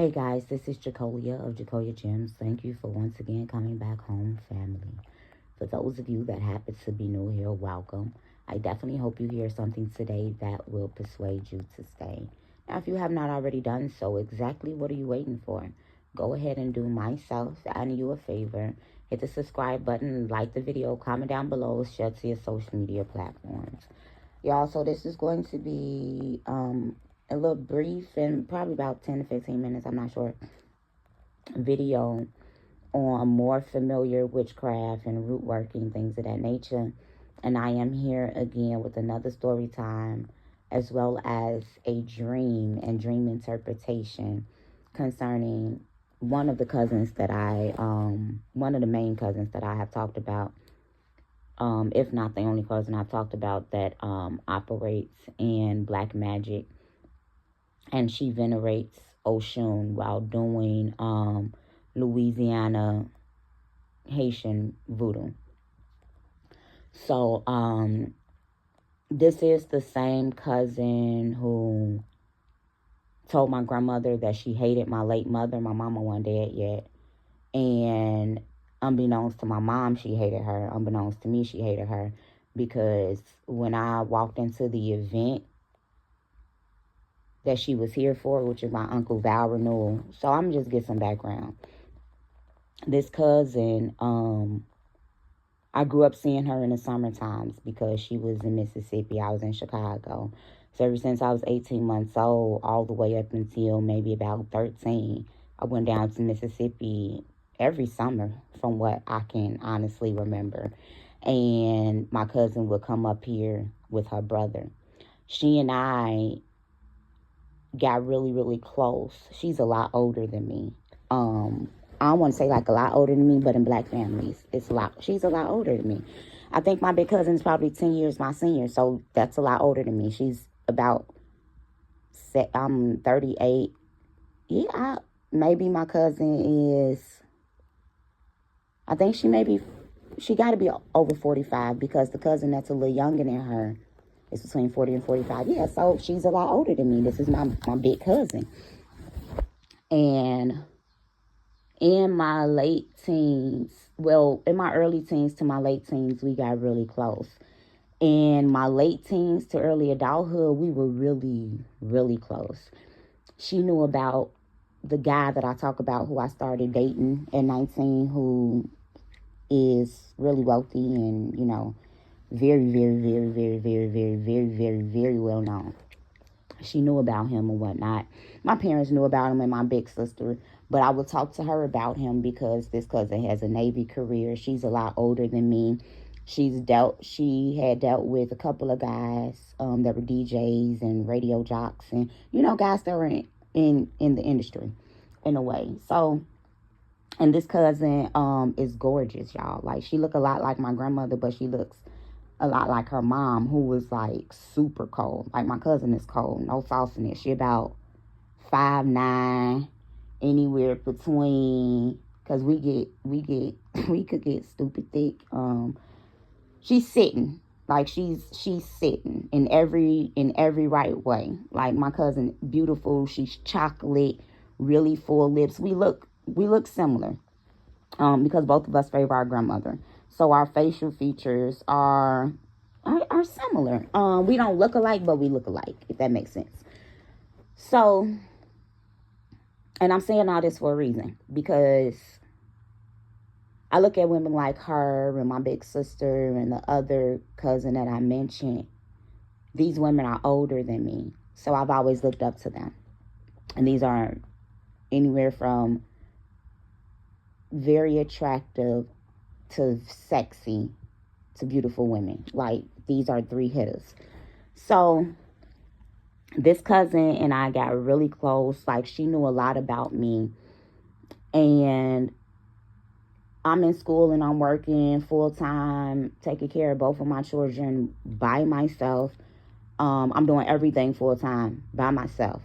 Hey guys, this is Jacolia of Jacolia Gems. Thank you for once again coming back home, family. For those of you that happen to be new here, welcome. I definitely hope you hear something today that will persuade you to stay. Now, if you have not already done so, exactly what are you waiting for? Go ahead and do myself and you a favor. Hit the subscribe button, like the video, comment down below, share to your social media platforms. Y'all, so this is going to be a little brief and probably about 10 to 15 minutes, I'm not sure, video on more familiar witchcraft and root working, things of that nature. And I am here again with another story time, as well as a dream and dream interpretation concerning one of the cousins that one of the main cousins that I have talked about, if not the only cousin I've talked about that operates in black magic. And she venerates Oshun while doing Louisiana Haitian voodoo. So this is the same cousin who told my grandmother that she hated my late mother. My mama wasn't dead yet. And unbeknownst to my mom, she hated her. Unbeknownst to me, she hated her. Because when I walked into the event that she was here for, which is my Uncle Val renewal. So I'm just get some background. This cousin, I grew up seeing her in the summer times because she was in Mississippi. I was in Chicago. So ever since I was 18 months old, all the way up until maybe about 13, I went down to Mississippi every summer from what I can honestly remember. And my cousin would come up here with her brother. She and I got really, really close. She's a lot older than me. I don't want to say like a lot older than me, but in black families, she's a lot older than me. I think my big cousin is probably 10 years my senior, so that's a lot older than me. She's about, I'm 38. Yeah, maybe my cousin is, I think she got to be over 45 because the cousin that's a little younger than her, it's between 40 and 45. Yeah, so she's a lot older than me. This is my big cousin. And in my late teens, in my early teens to my late teens, we got really close. In my late teens to early adulthood, we were really, really close. She knew about the guy that I talk about who I started dating at 19, who is really wealthy and, you know, very, very, very, very, very, very, very, very, very well known. She knew about him and whatnot. My parents knew about him and my big sister, but I would talk to her about him because this cousin has a Navy career. She's a lot older than me. She had dealt with a couple of guys that were DJs and radio jocks and, you know, guys that were in the industry in a way. So, and this cousin is gorgeous, y'all. Like, she look a lot like my grandmother, but she looks a lot like her mom, who was like super cold. Like, my cousin is cold, no sauce in it. She about 5'9", anywhere between, because we could get stupid thick. She's sitting, like she's sitting in every right way. Like, my cousin, beautiful. She's chocolate, really full lips. We look similar, because both of us favor our grandmother. So our facial features are similar. We don't look alike, but we look alike, if that makes sense. So, and I'm saying all this for a reason, because I look at women like her and my big sister and the other cousin that I mentioned. These women are older than me, so I've always looked up to them. And these are anywhere from very attractive to sexy to beautiful women. Like, these are 3 hitters. So this cousin and I got really close. Like, she knew a lot about me. And I'm in school and I'm working full time, taking care of both of my children by myself. I'm doing everything full time by myself.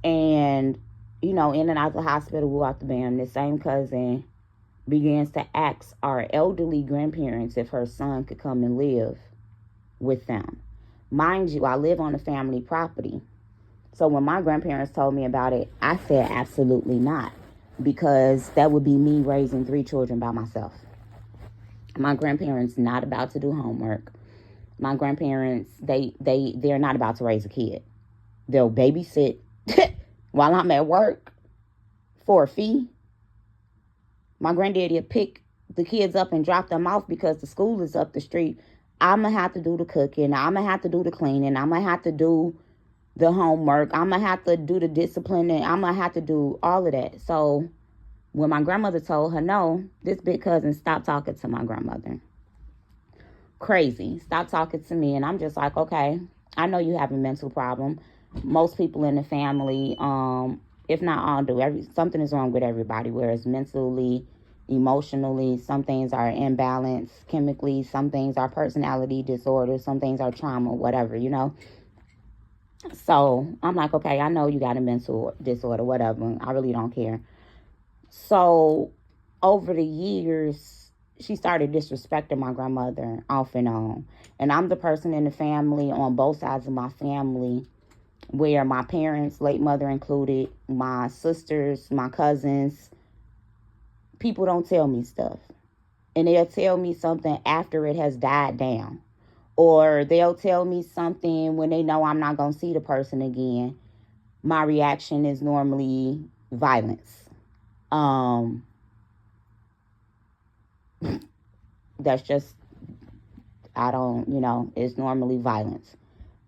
And, you know, in and out the hospital, we out the bam, this same cousin begins to ask our elderly grandparents if her son could come and live with them. Mind you, I live on a family property. So when my grandparents told me about it, I said absolutely not, because that would be me raising 3 children by myself. My grandparents not about to do homework. My grandparents, they're not about to raise a kid. They'll babysit while I'm at work for a fee. My granddaddy will pick the kids up and drop them off because the school is up the street. I'm going to have to do the cooking. I'm going to have to do the cleaning. I'm going to have to do the homework. I'm going to have to do the discipline. And I'm going to have to do all of that. So when my grandmother told her no, this big cousin stopped talking to my grandmother. Crazy. Stop talking to me. And I'm just like, okay, I know you have a mental problem. Most people in the family, if not all, do. Something is wrong with everybody, whereas mentally, emotionally, some things are imbalanced chemically, some things are personality disorders, some things are trauma, whatever, you know. So I'm like, okay, I know you got a mental disorder, whatever. I really don't care. So over the years, she started disrespecting my grandmother off and on. And I'm the person in the family, on both sides of my family, where my parents, late mother included, my sisters, my cousins, people don't tell me stuff. And they'll tell me something after it has died down. Or they'll tell me something when they know I'm not going to see the person again. My reaction is normally violence. That's just, I don't, you know, it's normally violence.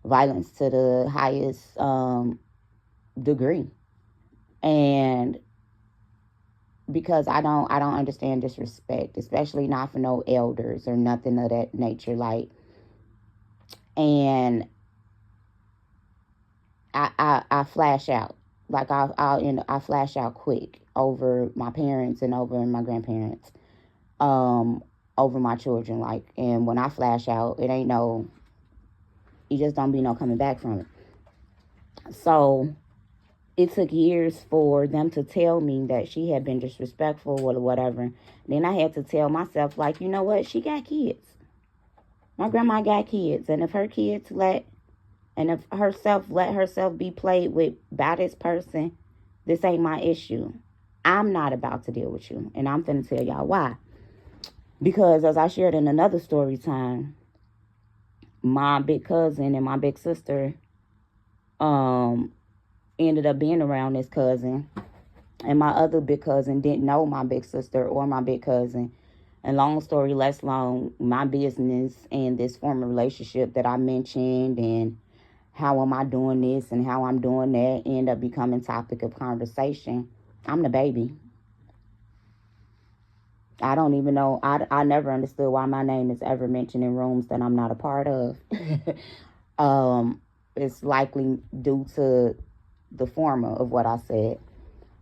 Violence to the highest degree. And because I don't understand disrespect, especially not for no elders or nothing of that nature. Like, and I flash out. Like I flash out quick over my parents and over my grandparents, over my children. Like, and when I flash out, it ain't no, you just don't be no coming back from it. So it took years for them to tell me that she had been disrespectful or whatever. Then I had to tell myself, like, you know what? She got kids. My grandma got kids. And if her kids let herself be played with by this person, this ain't my issue. I'm not about to deal with you. And I'm finna tell y'all why. Because as I shared in another story time, my big cousin and my big sister ended up being around this cousin. And my other big cousin didn't know my big sister or my big cousin. And long story less long, my business and this former relationship that I mentioned and how am I doing this and how I'm doing that end up becoming topic of conversation. I'm the baby. I don't even know. I never understood why my name is ever mentioned in rooms that I'm not a part of. It's likely due to the former of what I said.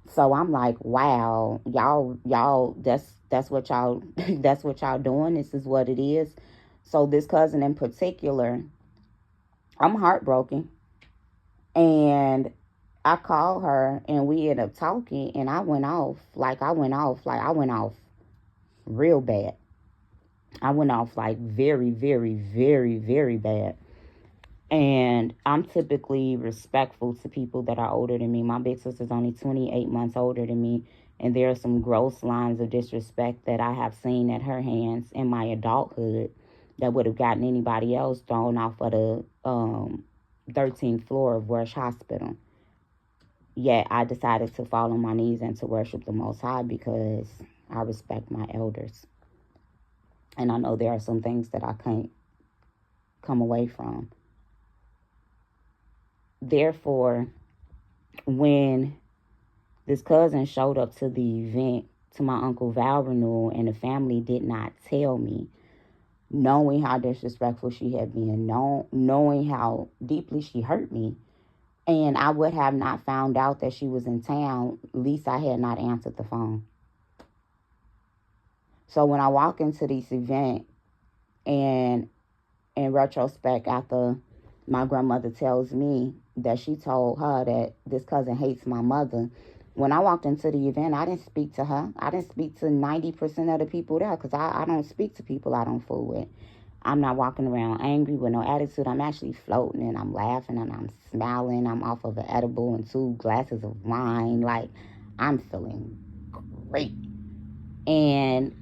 So I'm like, wow, y'all, that's what y'all, that's what y'all doing. This is what it is. So this cousin in particular, I'm heartbroken. And I called her and we ended up talking and I went off real bad. I went off like very, very, very, very bad. And I'm typically respectful to people that are older than me. My big sister's only 28 months older than me. And there are some gross lines of disrespect that I have seen at her hands in my adulthood that would have gotten anybody else thrown off of the 13th floor of Rush Hospital. Yet I decided to fall on my knees and to worship the Most High because I respect my elders. And I know there are some things that I can't come away from. Therefore, when this cousin showed up to the event, to my Uncle Val renewal, and the family did not tell me, knowing how disrespectful she had been, knowing how deeply she hurt me, and I would have not found out that she was in town, at least I had not answered the phone. So when I walk into this event, and in retrospect, after my grandmother tells me that she told her that this cousin hates my mother, when I walked into the event, I didn't speak to her. I didn't speak to 90% of the people there because I don't speak to people I don't fool with. I'm not walking around angry with no attitude. I'm actually floating and I'm laughing and I'm smiling. I'm off of an edible and 2 glasses of wine. Like, I'm feeling great. And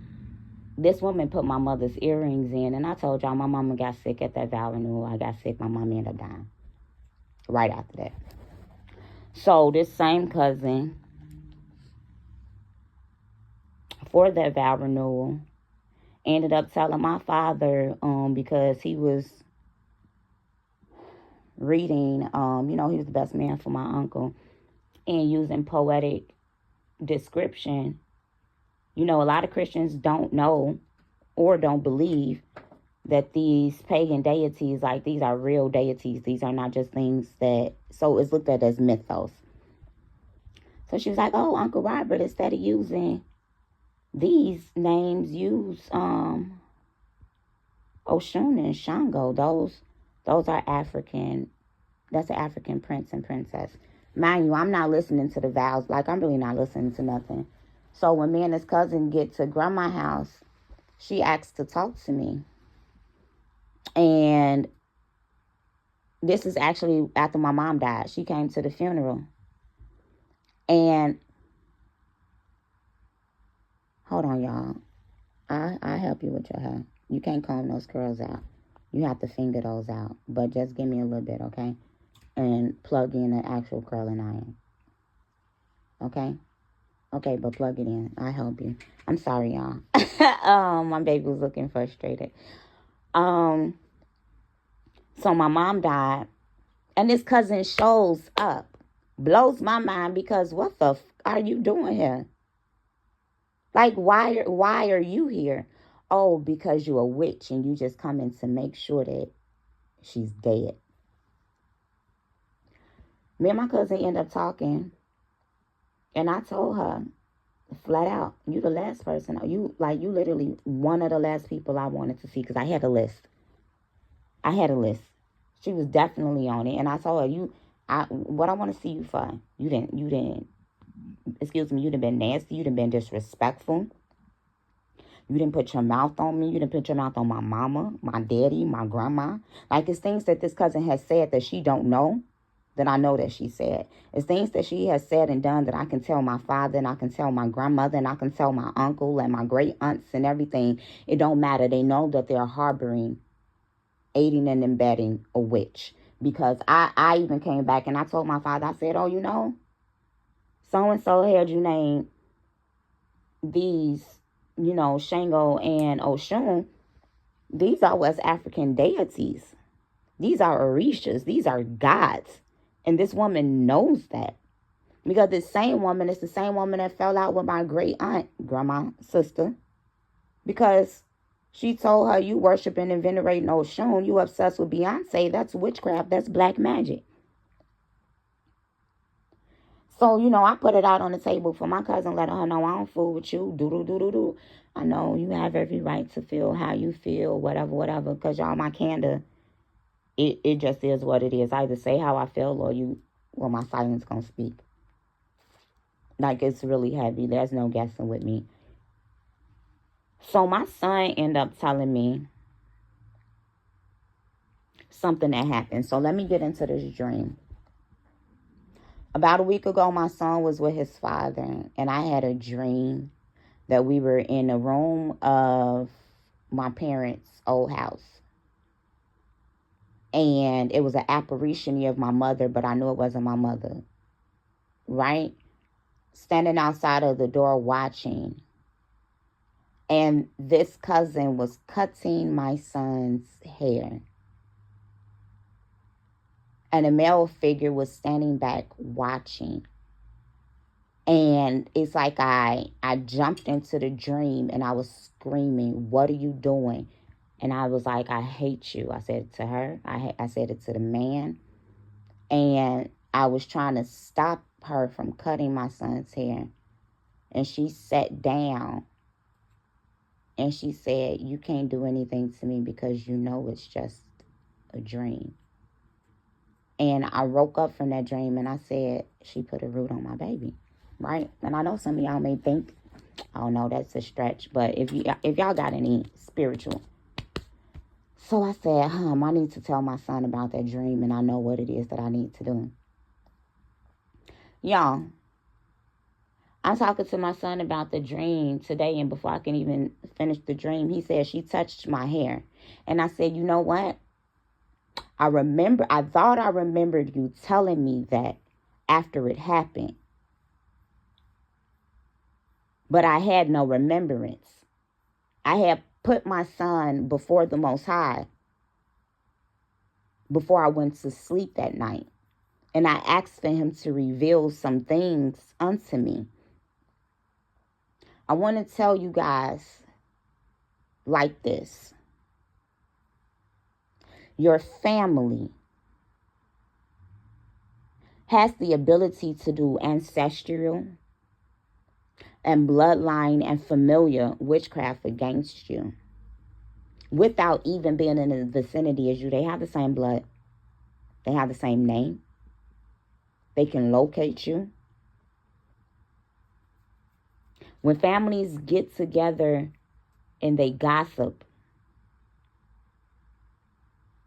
this woman put my mother's earrings in. And I told y'all my mama got sick at that vow renewal. I got sick. My mom ended up dying right after that. So this same cousin, for that vow renewal, ended up telling my father, because he was reading, he was the best man for my uncle, and using poetic description. A lot of Christians don't know or don't believe that these pagan deities, like, these are real deities. These are not just things that, so it's looked at as mythos. So she was like, oh, Uncle Robert, instead of using these names, use Oshun and Shango. Those are African. That's an African prince and princess. Mind you, I'm not listening to the vows. Like, I'm really not listening to nothing. So when me and his cousin get to grandma's house, she asked to talk to me. And this is actually after my mom died. She came to the funeral. And hold on, y'all. I help you with your hair. You can't comb those curls out. You have to finger those out. But just give me a little bit, okay? And plug in an actual curling iron. Okay? Okay, but plug it in. I help you. I'm sorry, y'all. My baby was looking frustrated. So my mom died. And this cousin shows up. Blows my mind because what the are you doing here? Like, why are you here? Oh, because you're a witch and you just coming to make sure that she's dead. Me and my cousin end up talking. And I told her flat out, you the last person. You literally one of the last people I wanted to see, because I had a list. She was definitely on it. And I told her, what I want to see you for? You done been nasty. You done been disrespectful. You didn't put your mouth on me. You didn't put your mouth on my mama, my daddy, my grandma. Like, it's things that this cousin has said that she don't know, that I know that she said. It's things that she has said and done that I can tell my father, and I can tell my grandmother, and I can tell my uncle and my great aunts and everything. It don't matter. They know that they're harboring, aiding and abetting a witch. Because I even came back and I told my father, I said, oh, so-and-so had you name these, Shango and Oshun. These are West African deities. These are Orishas. These are gods. And this woman knows that. Because this same woman is the same woman that fell out with my great aunt, grandma, sister. Because she told her, you worshiping and venerating Oshun, you obsessed with Beyonce. That's witchcraft. That's black magic. So, I put it out on the table for my cousin, letting her know I don't fool with you. Do. I know you have every right to feel how you feel, whatever. Because y'all, my candor, it just is what it is. I either say how I feel or my silence gonna speak. Like, it's really heavy. There's no guessing with me. So my son ended up telling me something that happened. So let me get into this dream. About a week ago, my son was with his father, and I had a dream that we were in the room of my parents' old house. And it was an apparition of my mother, but I knew it wasn't my mother. Right? Standing outside of the door watching. And this cousin was cutting my son's hair. And a male figure was standing back watching. And it's like I jumped into the dream and I was screaming, what are you doing? And I was like, I hate you. I said it to her. I said it to the man. And I was trying to stop her from cutting my son's hair. And she sat down. And she said, you can't do anything to me because you know it's just a dream. And I woke up from that dream and I said, she put a root on my baby, right? And I know some of y'all may think, oh no, that's a stretch. But if y'all got any spiritual. So I said, I need to tell my son about that dream, and I know what it is that I need to do. Y'all, I'm talking to my son about the dream today, and before I can even finish the dream, he said, she touched my hair. And I said, you know what? I thought I remembered you telling me that after it happened. But I had no remembrance. I had put my son before the Most High before I went to sleep that night. And I asked for him to reveal some things unto me. I want to tell you guys like this. Your family has the ability to do ancestral and bloodline and familiar witchcraft against you without even being in the vicinity as you. They have the same blood. They have the same name. They can locate you. When families get together and they gossip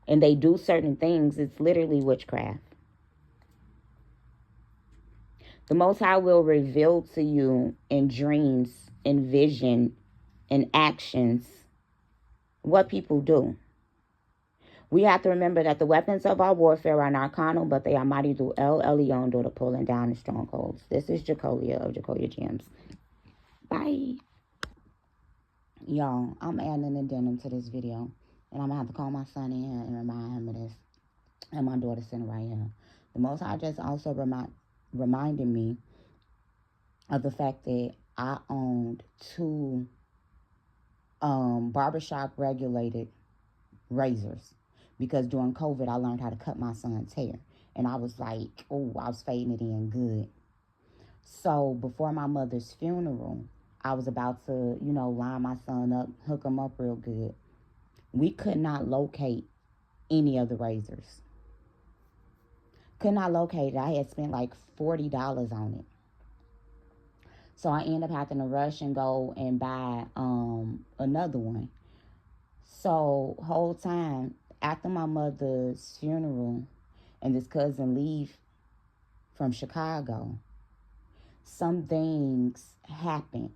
and they do certain things, it's literally witchcraft. The Most High will reveal to you in dreams, in vision, in actions, what people do. We have to remember that the weapons of our warfare are not carnal, but they are mighty through El Elyon, through the pulling down the strongholds. This is Jacolia of Jacolia Gems. Bye. Y'all, I'm adding an addendum to this video, and I'm going to have to call my son in here and remind him of this, and my daughter sitting right here. The Most High just also reminded me of the fact that I owned 2 barbershop regulated razors, because during COVID I learned how to cut my son's hair, and I was like, oh, I was fading it in good. So before my mother's funeral, I was about to, line my son up, hook him up real good. We could not locate any of the razors. Could not locate it. I had spent like $40 on it. So I ended up having to rush and go and buy another one. So whole time after my mother's funeral and this cousin leave from Chicago, some things happened.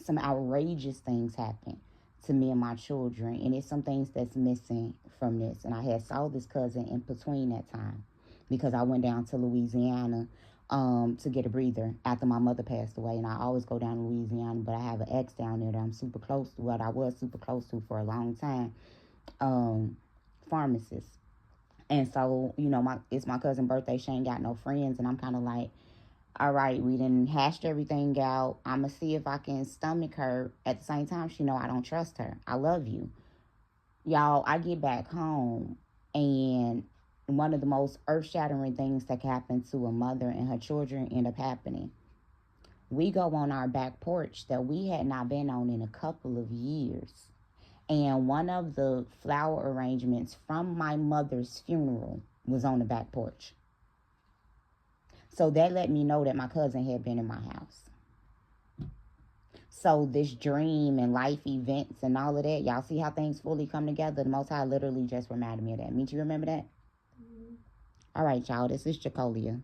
Some outrageous things happened to me and my children. And it's some things that's missing from this. And I had saw this cousin in between that time, because I went down to Louisiana to get a breather after my mother passed away. And I always go down to Louisiana, but I have an ex down there that I'm super close to, what I was super close to for a long time, pharmacist. And so, it's my cousin's birthday. She ain't got no friends. And I'm kind of like, all right, we done hashed everything out. I'm going to see if I can stomach her. At the same time, she know I don't trust her. I love you. Y'all, I get back home, and one of the most earth-shattering things that can happen to a mother and her children end up happening. We go on our back porch that we had not been on in a couple of years. And one of the flower arrangements from my mother's funeral was on the back porch. So that let me know that my cousin had been in my house. So this dream and life events and all of that, y'all see how things fully come together? The Most High literally just reminded me of that. Meet you remember that? Mm-hmm. All right, y'all. This is Jacolia.